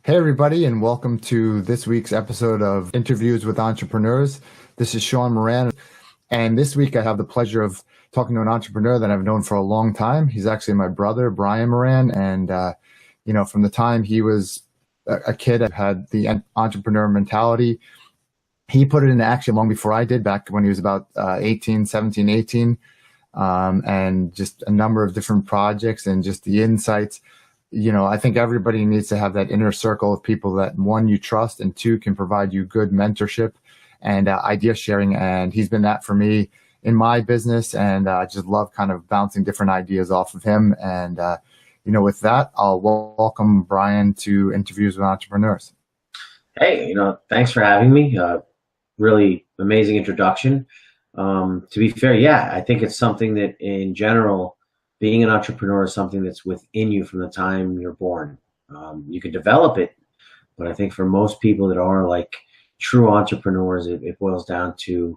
Hey, everybody, and welcome to this week's episode of Interviews with Entrepreneurs. This is Sean Moran, and this week I have the pleasure of talking to an entrepreneur that I've known for a long time. He's actually my brother, Brian Moran, and from the time he was a kid, I've had the entrepreneur mentality. He put it into action long before I did, back when he was about 17, 18, and just a number of different projects and just the insights. I think everybody needs to have that inner circle of people that, one, you trust, and two, can provide you good mentorship and idea sharing. And he's been that for me in my business. And I just love kind of bouncing different ideas off of him. And, with that, I'll welcome Brian to Interviews with Entrepreneurs. Hey, thanks for having me. Really amazing introduction. To be fair, yeah, I think it's something that in general, being an entrepreneur is something that's within you from the time you're born. You can develop it, but I think for most people that are like true entrepreneurs, it boils down to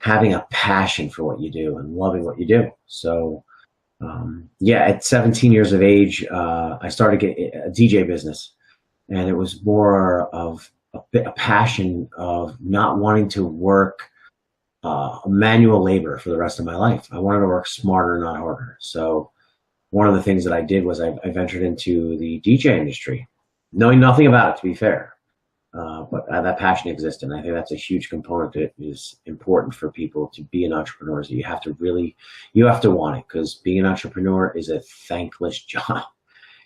having a passion for what you do and loving what you do. So, at 17 years of age, I started a DJ business, and it was more of a passion of not wanting to work manual labor for the rest of my life. I wanted to work smarter, not harder. So one of the things that I did was I ventured into the DJ industry, knowing nothing about it, to be fair. But that passion existed. And I think that's a huge component that is important for people to be an entrepreneur. Is that you have to want it, because being an entrepreneur is a thankless job.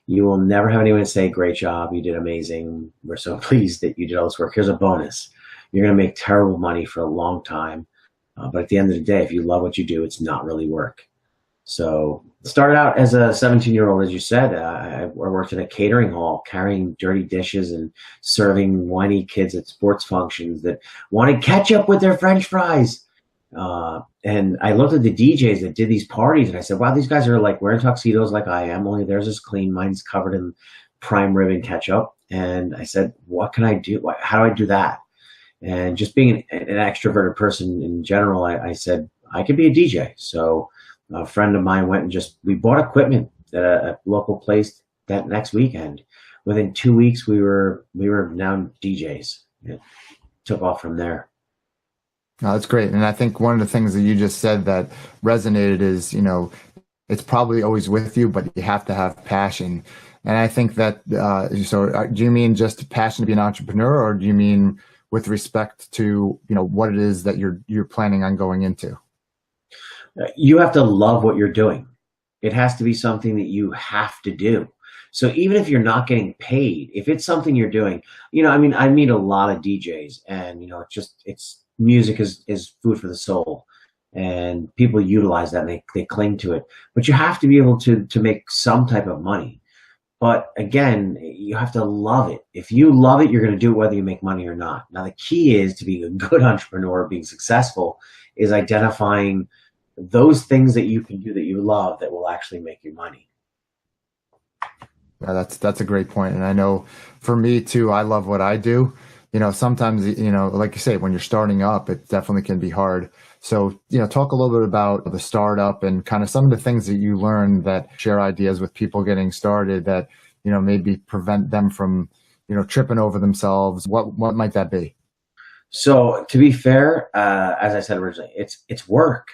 You will never have anyone say, great job, you did amazing, we're so pleased that you did all this work. Here's a bonus. You're going to make terrible money for a long time. But at the end of the day, if you love what you do, it's not really work. So started out as a 17-year-old, as you said. I worked in a catering hall, carrying dirty dishes and serving whiny kids at sports functions that wanted ketchup with their French fries. And I looked at the DJs that did these parties, and I said, wow, these guys are like wearing tuxedos like I am, only theirs is clean. Mine's covered in prime rib and ketchup. And I said, what can I do? How do I do that? And just being an extroverted person in general, I said, I could be a DJ. So a friend of mine went and we bought equipment at a local place that next weekend. Within 2 weeks, we were now DJs. It took off from there. No, that's great. And I think one of the things that you just said that resonated is, it's probably always with you, but you have to have passion. And I think that, do you mean just passion to be an entrepreneur, or do you mean with respect to, what it is that you're planning on going into? You have to love what you're doing. It has to be something that you have to do. So even if you're not getting paid, if it's something you're doing, I meet a lot of DJs, and, it's music is food for the soul, and people utilize that and they cling to it, but you have to be able to make some type of money. But again, you have to love it. If you love it, you're going to do it whether you make money or not. Now, the key is to be a good entrepreneur, being successful, is identifying those things that you can do that you love that will actually make you money. Yeah, that's a great point. And I know for me too, I love what I do. Sometimes, like you say, when you're starting up, it definitely can be hard. So, talk a little bit about the startup and kind of some of the things that you learned that share ideas with people getting started that, maybe prevent them from, tripping over themselves. What might that be? So to be fair, as I said originally, it's work.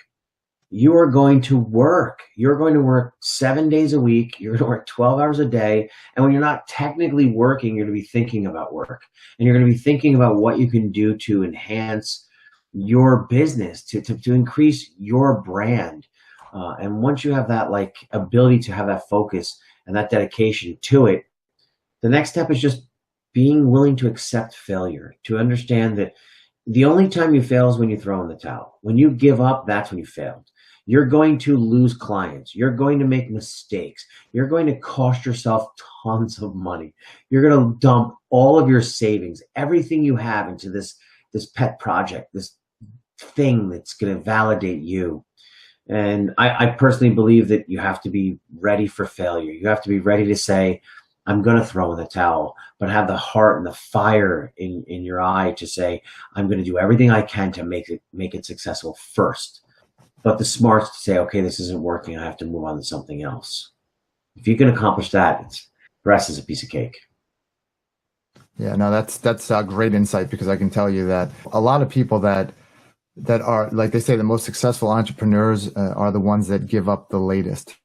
You are going to work. You're going to work 7 days a week. You're going to work 12 hours a day. And when you're not technically working, you're going to be thinking about work. And you're going to be thinking about what you can do to enhance your business, to increase your brand. And once you have that ability to have that focus and that dedication to it, the next step is just being willing to accept failure, to understand that the only time you fail is when you throw in the towel. When you give up, that's when you failed. You're going to lose clients. You're going to make mistakes. You're going to cost yourself tons of money. You're going to dump all of your savings, everything you have, into this pet project, this thing that's going to validate you. And I personally believe that you have to be ready for failure. You have to be ready to say, I'm going to throw in the towel, but have the heart and the fire in your eye to say, I'm going to do everything I can to make it successful first. But the smarts to say, okay, this isn't working, I have to move on to something else. If you can accomplish that, the rest is a piece of cake. Yeah, no, that's a great insight, because I can tell you that a lot of people that are, like they say, the most successful entrepreneurs are the ones that give up the latest.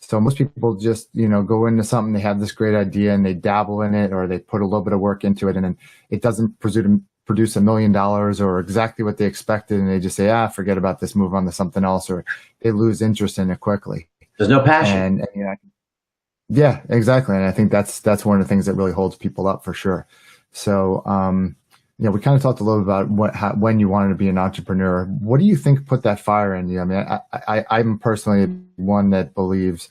So most people just, go into something, they have this great idea and they dabble in it, or they put a little bit of work into it, and then it doesn't produce $1 million or exactly what they expected. And they just say, forget about this, move on to something else, or they lose interest in it quickly. There's no passion. And yeah, exactly. And I think that's one of the things that really holds people up, for sure. So, we kind of talked a little about when you wanted to be an entrepreneur. What do you think put that fire in you? I mean, I'm personally one that believes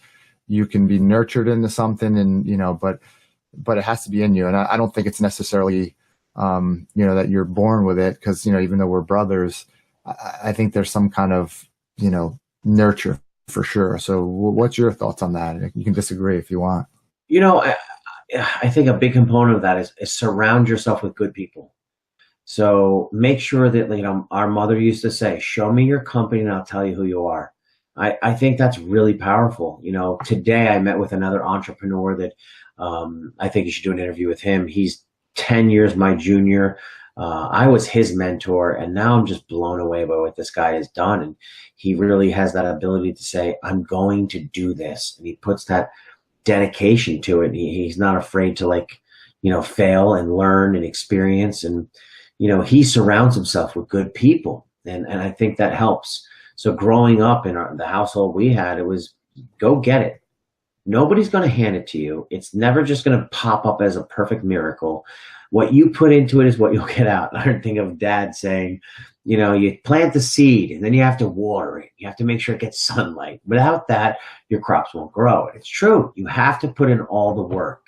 you can be nurtured into something, and but it has to be in you. And I don't think it's necessarily that you're born with it, because even though we're brothers, I think there's some kind of nurture, for sure. So what's your thoughts on that? You can disagree if you want. I think a big component of that is surround yourself with good people. So make sure that, our mother used to say, show me your company and I'll tell you who you are. I think that's really powerful. Today I met with another entrepreneur that I think you should do an interview with him. He's 10 years my junior. I was his mentor, and now I'm just blown away by what this guy has done. And he really has that ability to say, I'm going to do this. And he puts that dedication to it. He's not afraid to fail and learn and experience. And, he surrounds himself with good people. And I think that helps. So growing up in the household we had, it was go get it. Nobody's going to hand it to you. It's never just going to pop up as a perfect miracle. What you put into it is what you'll get out. I think of Dad saying, you plant the seed and then you have to water it. You have to make sure it gets sunlight. Without that, your crops won't grow. And it's true. You have to put in all the work.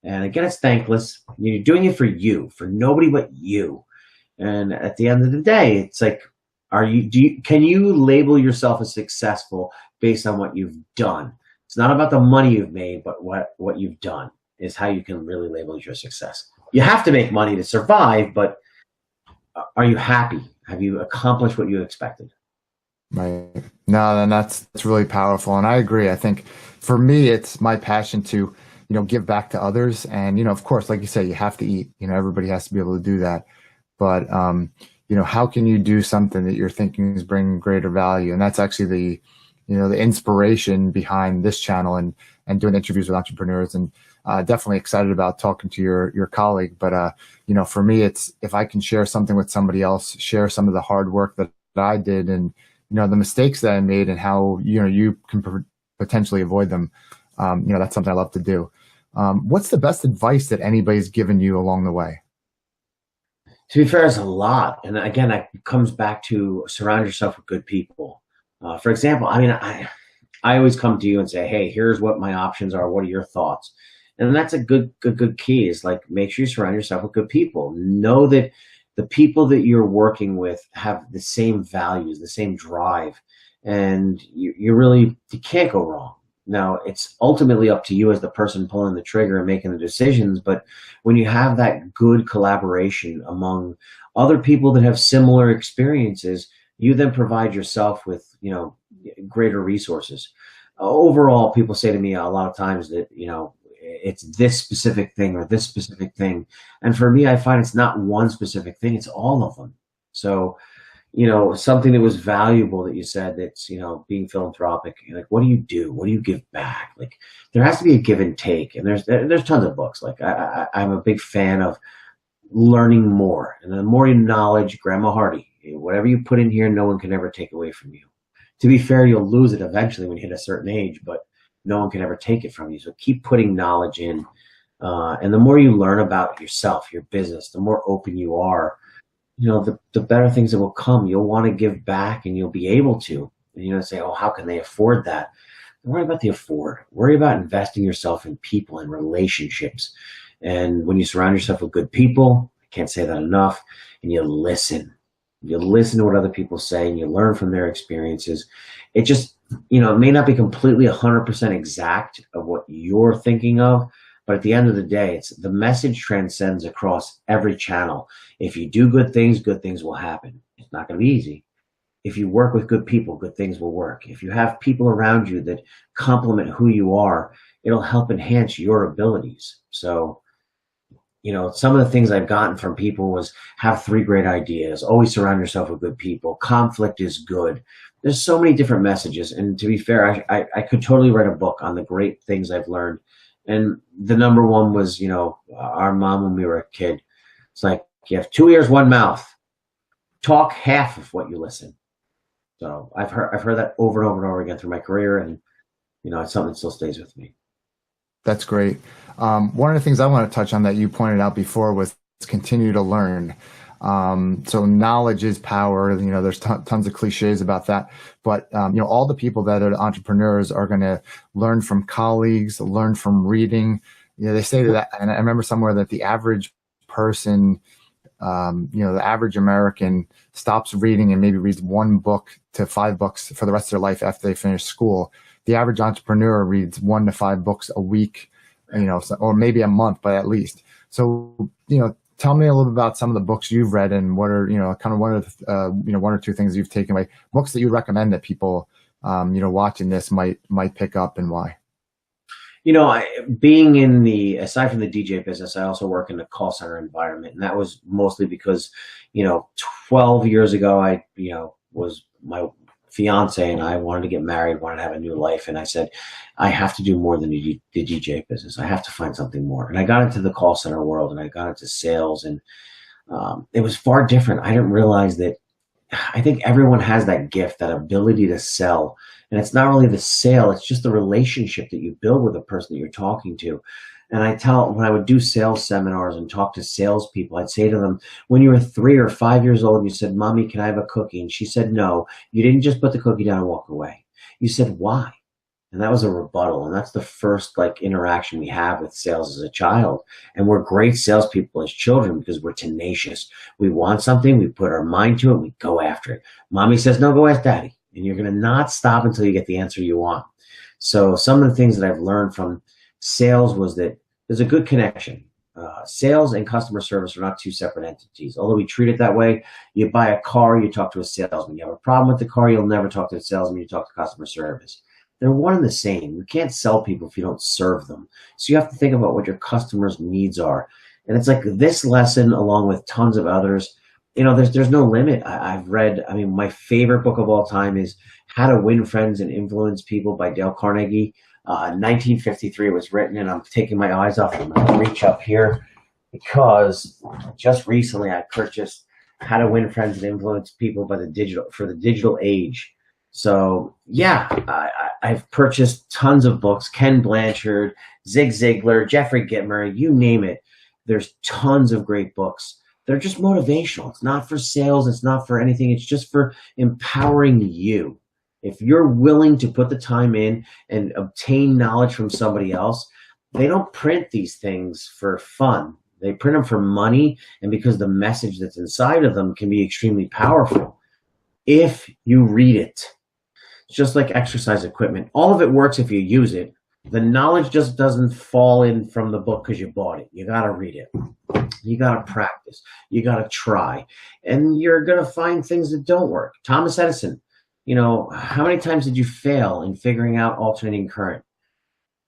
And again, it's thankless. You're doing it for you, for nobody but you. And at the end of the day, it's like, can you label yourself as successful based on what you've done? It's not about the money you've made, but what you've done is how you can really label your success. You have to make money to survive, but are you happy? Have you accomplished what you expected? Right. No, and that's really powerful. And I agree. I think for me, it's my passion to, give back to others. And, of course, like you say, you have to eat, everybody has to be able to do that. But, how can you do something that you're thinking is bringing greater value? And that's actually the inspiration behind this channel and doing interviews with entrepreneurs. And definitely excited about talking to your colleague. But, for me, it's if I can share something with somebody else, share some of the hard work that I did, and, the mistakes that I made, and how, you can potentially avoid them. That's something I love to do. What's the best advice that anybody's given you along the way? To be fair, it's a lot. And again, that comes back to surround yourself with good people. For example, I always come to you and say, hey, here's what my options are. What are your thoughts? And that's a good key, is make sure you surround yourself with good people. Know that the people that you're working with have the same values, the same drive, and you can't go wrong. Now, it's ultimately up to you as the person pulling the trigger and making the decisions. But when you have that good collaboration among other people that have similar experiences, you then provide yourself with, greater resources. Overall, people say to me a lot of times that, it's this specific thing or this specific thing. And for me, I find it's not one specific thing, it's all of them. So, something that was valuable that you said, that's, being philanthropic, what do you do? What do you give back? There has to be a give and take. And there's tons of books. I'm a big fan of learning more. And the more knowledge, Grandma Hardy, whatever you put in here, no one can ever take away from you. To be fair, you'll lose it eventually when you hit a certain age, but no one can ever take it from you. So keep putting knowledge in. And the more you learn about yourself, your business, the more open you are, the better things that will come. You'll want to give back, and you'll be able to. And say, oh, how can they afford that? Don't worry about the afford. Worry about investing yourself in people and relationships. And when you surround yourself with good people, I can't say that enough, and you listen. You listen to what other people say, and you learn from their experiences. It just, it may not be completely 100% exact of what you're thinking of, but at the end of the day, the message transcends across every channel. If you do good things will happen. It's not going to be easy. If you work with good people, good things will work. If you have people around you that complement who you are, it'll help enhance your abilities. So some of the things I've gotten from people was have 3 great ideas, always surround yourself with good people, conflict is good. There's so many different messages. And to be fair, I could totally write a book on the great things I've learned. And the number one was, our mom when we were a kid. It's like, you have 2 ears, 1 mouth. Talk half of what you listen. So I've heard that over and over and over again through my career. And, it's something that still stays with me. That's great. One of the things I want to touch on that you pointed out before was continue to learn. So knowledge is power. There's tons of cliches about that, but all the people that are entrepreneurs are going to learn from colleagues, learn from reading. They say that, and I remember somewhere that the average person, the average American stops reading and maybe reads 1 book to 5 books for the rest of their life after they finish school. The average entrepreneur reads 1 to 5 books a week, or maybe a month, but at least. So, tell me a little bit about some of the books you've read and what are, kind of one of the, 1 or 2 things you've taken away, books that you recommend that people, watching this might pick up, and why. Being aside from the DJ business, I also work in the call center environment. And that was mostly because, 12 years ago, was my fiance and I wanted to get married, wanted to have a new life. And I said, I have to do more than the DJ business. I have to find something more. And I got into the call center world and I got into sales, and it was far different. I didn't realize that I think everyone has that gift, that ability to sell. And it's not really the sale, it's just the relationship that you build with the person that you're talking to. And when I would do sales seminars and talk to salespeople, I'd say to them, when you were 3 or 5 years old, and you said, Mommy, can I have a cookie? And she said, no, you didn't just put the cookie down and walk away. You said, why? And that was a rebuttal. And that's the first interaction we have with sales as a child. And we're great salespeople as children because we're tenacious. We want something, we put our mind to it, we go after it. Mommy says, no, go ask Daddy. And you're going to not stop until you get the answer you want. So some of the things that I've learned from sales was that there's a good connection. Sales and customer service are not 2 separate entities. Although we treat it that way, you buy a car, you talk to a salesman. You have a problem with the car, you'll never talk to a salesman, you talk to customer service. They're one and the same. You can't sell people if you don't serve them. So you have to think about what your customers' needs are. And it's like this lesson, along with tons of others, there's no limit. I've read, my favorite book of all time is How to Win Friends and Influence People by Dale Carnegie. 1953 was written, and I'm taking my eyes off it. I'm going to reach up here because just recently I purchased How to Win Friends and Influence People for the digital age. So yeah, I've purchased tons of books, Ken Blanchard, Zig Ziglar, Jeffrey Gitmer, you name it. There's tons of great books. They're just motivational. It's not for sales. It's not for anything. It's just for empowering you. If you're willing to put the time in and obtain knowledge from somebody else, they don't print these things for fun. They print them for money, and because the message that's inside of them can be extremely powerful. If you read it, it's just like exercise equipment. All of it works if you use it. The knowledge just doesn't fall in from the book because you bought it. You got to read it. You got to practice. You got to try. And you're going to find things that don't work. Thomas Edison, how many times did you fail in figuring out alternating current?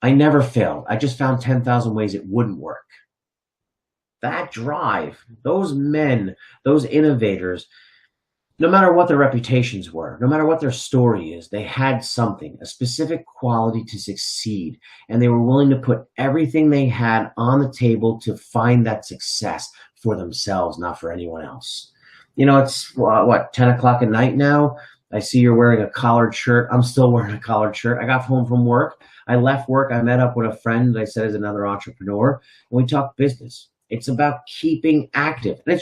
I never failed. I just found 10,000 ways it wouldn't work. That drive, those men, those innovators, no matter what their reputations were, no matter what their story is, they had something, a specific quality to succeed. And they were willing to put everything they had on the table to find that success for themselves, not for anyone else. It's 10 o'clock at night now. I see you're wearing a collared shirt. I'm still wearing a collared shirt. I got home from work. I left work. I met up with a friend that I said is another entrepreneur, and we talked business. It's about keeping active. And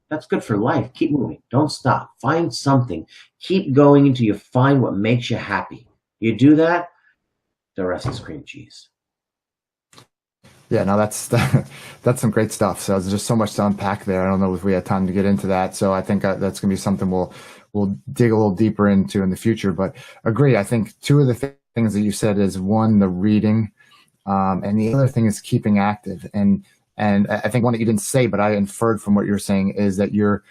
that's good for life. Keep moving. Don't stop. Find something. Keep going until you find what makes you happy. You do that, the rest is cream cheese. Yeah, no, that's some great stuff. So there's just so much to unpack there. I don't know if we had time to get into that. So I think that's going to be something we'll dig a little deeper into in the future. But agree. I think 2 of the things that you said is, 1, the reading, and the other thing is keeping active. And I think one that you didn't say, but I inferred from what you're saying, is that you're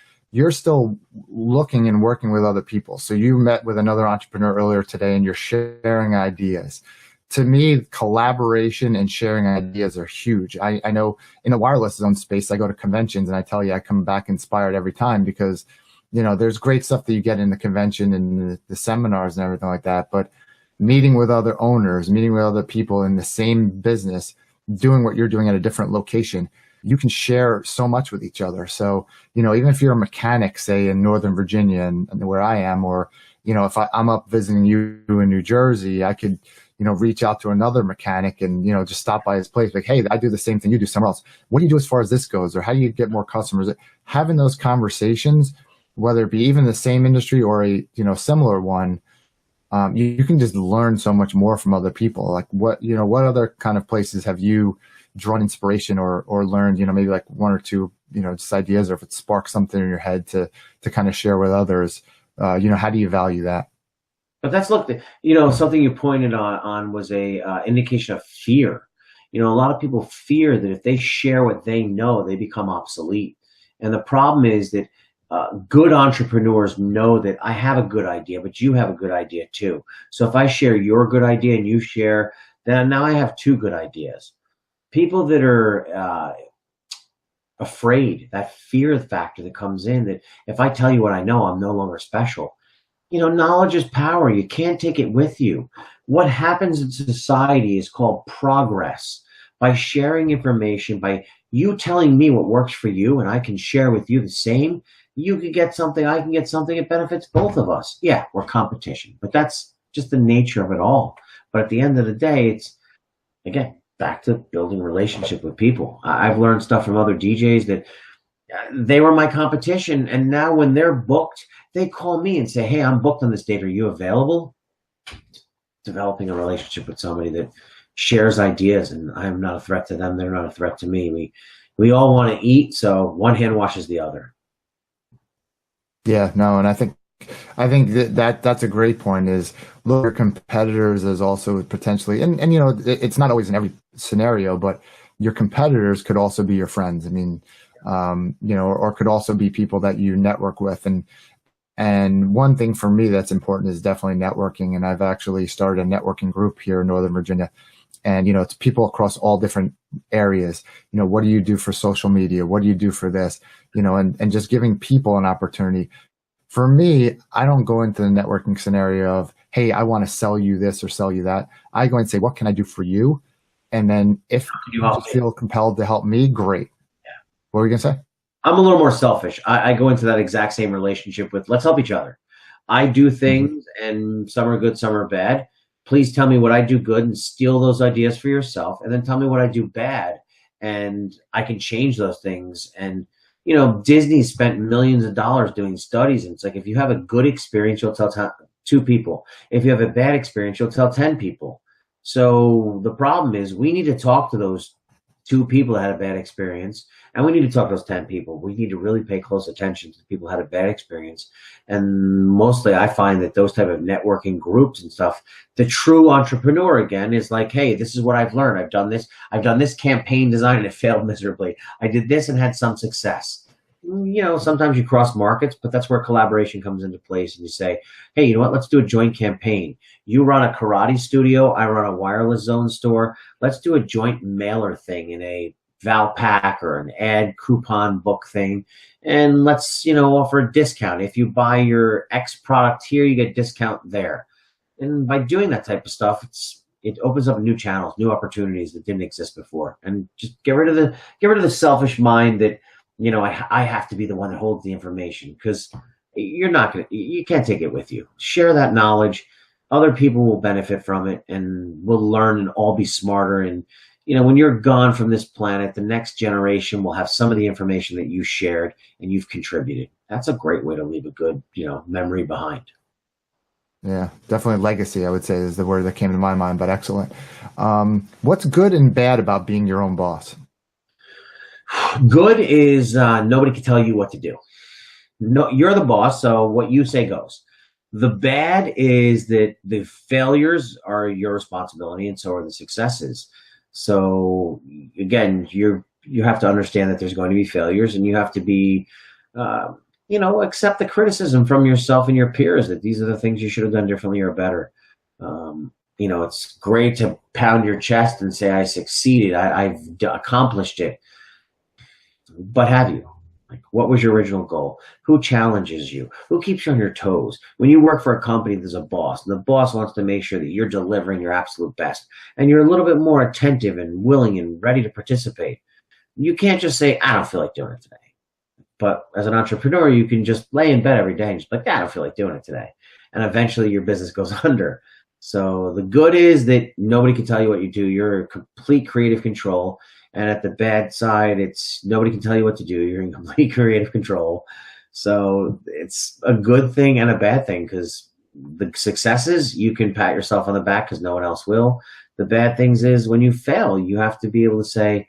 still looking and working with other people. So you met with another entrepreneur earlier today and you're sharing ideas. to me, collaboration and sharing ideas are huge. I know in the wireless zone space, I go to conventions and I tell you, I come back inspired every time because, there's great stuff that you get in the convention and the seminars and everything like that. But meeting with other owners, meeting with other people in the same business, doing what you're doing at a different location, you can share so much with each other. So, even if you're a mechanic, say in Northern Virginia and where I am, or, if I'm up visiting you in New Jersey, I could, reach out to another mechanic and, just stop by his place. Like, hey, I do the same thing you do somewhere else. What do you do as far as this goes? Or how do you get more customers? Having those conversations, whether it be even the same industry or a, similar one, you can just learn so much more from other people. Like what other kind of places have you drawn inspiration or learned, maybe like one or two, just ideas, or if it sparks something in your head to kind of share with others, how do you value that? But that's, look, something you pointed on was a indication of fear. A lot of people fear that if they share what they know, they become obsolete. And the problem is that good entrepreneurs know that I have a good idea, but you have a good idea too. So if I share your good idea and you share, then now I have two good ideas. People that are afraid, that fear factor that comes in, that if I tell you what I know, I'm no longer special. Knowledge is power. You can't take it with you. What happens in society is called progress. By sharing information, by you telling me what works for you, and I can share with you the same, you can get something, I can get something, it benefits both of us. Yeah, we're competition, but that's just the nature of it all. But at the end of the day, it's, again, back to building relationship with people. I've learned stuff from other DJs that they were my competition, and now when they're booked, they call me and say, hey, I'm booked on this date. Are you available? Developing a relationship with somebody that shares ideas, and I'm not a threat to them. They're not a threat to me. We all want to eat, so one hand washes the other. Yeah, no, and I think that's a great point. Is look at your competitors as also potentially, and it's not always in every scenario, but your competitors could also be your friends. I mean, or could also be people that you network with. And one thing for me that's important is definitely networking. And I've actually started a networking group here in Northern Virginia. And, it's people across all different areas. What do you do for social media? What do you do for this? And just giving people an opportunity. For me, I don't go into the networking scenario of, hey, I want to sell you this or sell you that. I go and say, what can I do for you? And then if you feel compelled to help me, great. Yeah. What were you going to say? I'm a little more selfish. I go into that exact same relationship with, let's help each other. I do things, and some are good, some are bad. Please tell me what I do good and steal those ideas for yourself. And then tell me what I do bad, and I can change those things. And, Disney spent millions of dollars doing studies. And it's like, if you have a good experience, you'll tell 2 people. If you have a bad experience, you'll tell 10 people. So the problem is we need to talk to those 2 people that had a bad experience, and we need to talk to those 10 people. We need to really pay close attention to the people who had a bad experience. And mostly I find that those type of networking groups and stuff, the true entrepreneur, again, is like, hey, this is what I've learned. I've done this campaign design and it failed miserably. I did this and had some success. Sometimes you cross markets, but that's where collaboration comes into place. And you say, hey, you know what? Let's do a joint campaign. You run a karate studio. I run a wireless zone store. Let's do a joint mailer thing in a Valpak or an ad coupon book thing. And let's, offer a discount. If you buy your X product here, you get a discount there. And by doing that type of stuff, it opens up new channels, new opportunities that didn't exist before. And just get rid of the selfish mind that, I have to be the one that holds the information, because you can't take it with you. Share that knowledge. Other people will benefit from it, and we'll learn and all be smarter. And, when you're gone from this planet, the next generation will have some of the information that you shared and you've contributed. That's a great way to leave a good, memory behind. Yeah, definitely legacy, I would say, is the word that came to my mind, but excellent. What's good and bad about being your own boss? Good is nobody can tell you what to do. No, you're the boss, so what you say goes. The bad is that the failures are your responsibility, and so are the successes. So again, you have to understand that there's going to be failures, and you have to be, accept the criticism from yourself and your peers that these are the things you should have done differently or better. it's great to pound your chest and say, I succeeded, I've accomplished it. But have you? Like, what was your original goal? Who challenges you? Who keeps you on your toes? When you work for a company, there's a boss, and the boss wants to make sure that you're delivering your absolute best, and you're a little bit more attentive and willing and ready to participate. You can't just say, I don't feel like doing it today. But as an entrepreneur, you can just lay in bed every day and just be like, I don't feel like doing it today. And eventually your business goes under. So the good is that nobody can tell you what you do. You're in complete creative control. And at the bad side, it's nobody can tell you what to do. You're in complete creative control. So it's a good thing and a bad thing, because the successes, you can pat yourself on the back because no one else will. The bad things is when you fail, you have to be able to say,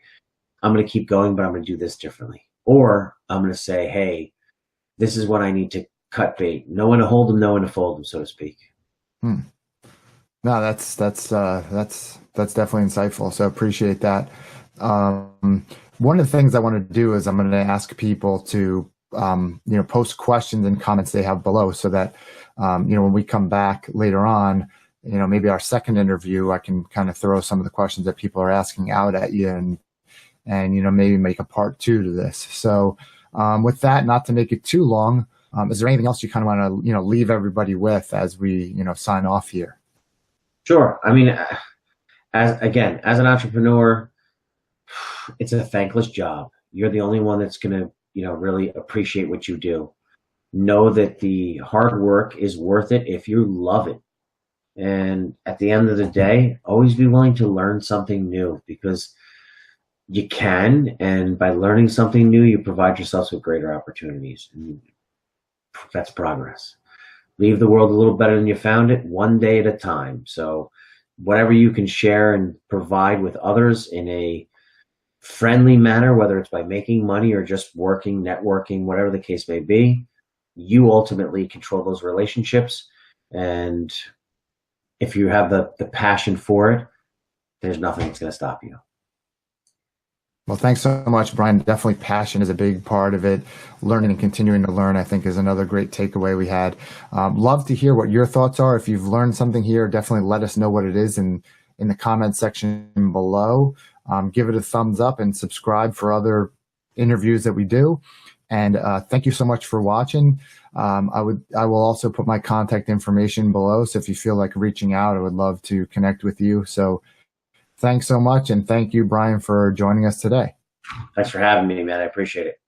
I'm going to keep going, but I'm going to do this differently. Or I'm going to say, hey, this is when I need to cut bait. No one to hold them, no one to fold them, so to speak. No, that's definitely insightful. So appreciate that. One of the things I want to do is I'm going to ask people to, post questions and comments they have below, so that, when we come back later on, maybe our second interview, I can kind of throw some of the questions that people are asking out at you and maybe make a part 2 to this. So, with that, not to make it too long, is there anything else you kind of want to, leave everybody with as we, sign off here? Sure. I mean, as an entrepreneur, it's a thankless job. You're the only one that's going to, really appreciate what you do. Know that the hard work is worth it if you love it. And at the end of the day, always be willing to learn something new, because you can. And by learning something new, you provide yourselves with greater opportunities. And that's progress. Leave the world a little better than you found it, one day at a time. So whatever you can share and provide with others in a friendly manner, whether it's by making money or just working, networking, whatever the case may be, you ultimately control those relationships. And if you have the passion for it, there's nothing that's going to stop you. Well, thanks so much, Brian. Definitely passion is a big part of it. Learning and continuing to learn, I think, is another great takeaway we had. Love to hear what your thoughts are. If you've learned something here, definitely let us know what it is in the comment section below. Give it a thumbs up and subscribe for other interviews that we do. And thank you so much for watching. I will also put my contact information below. So if you feel like reaching out, I would love to connect with you. So thanks so much. And thank you, Brian, for joining us today. Thanks for having me, man. I appreciate it.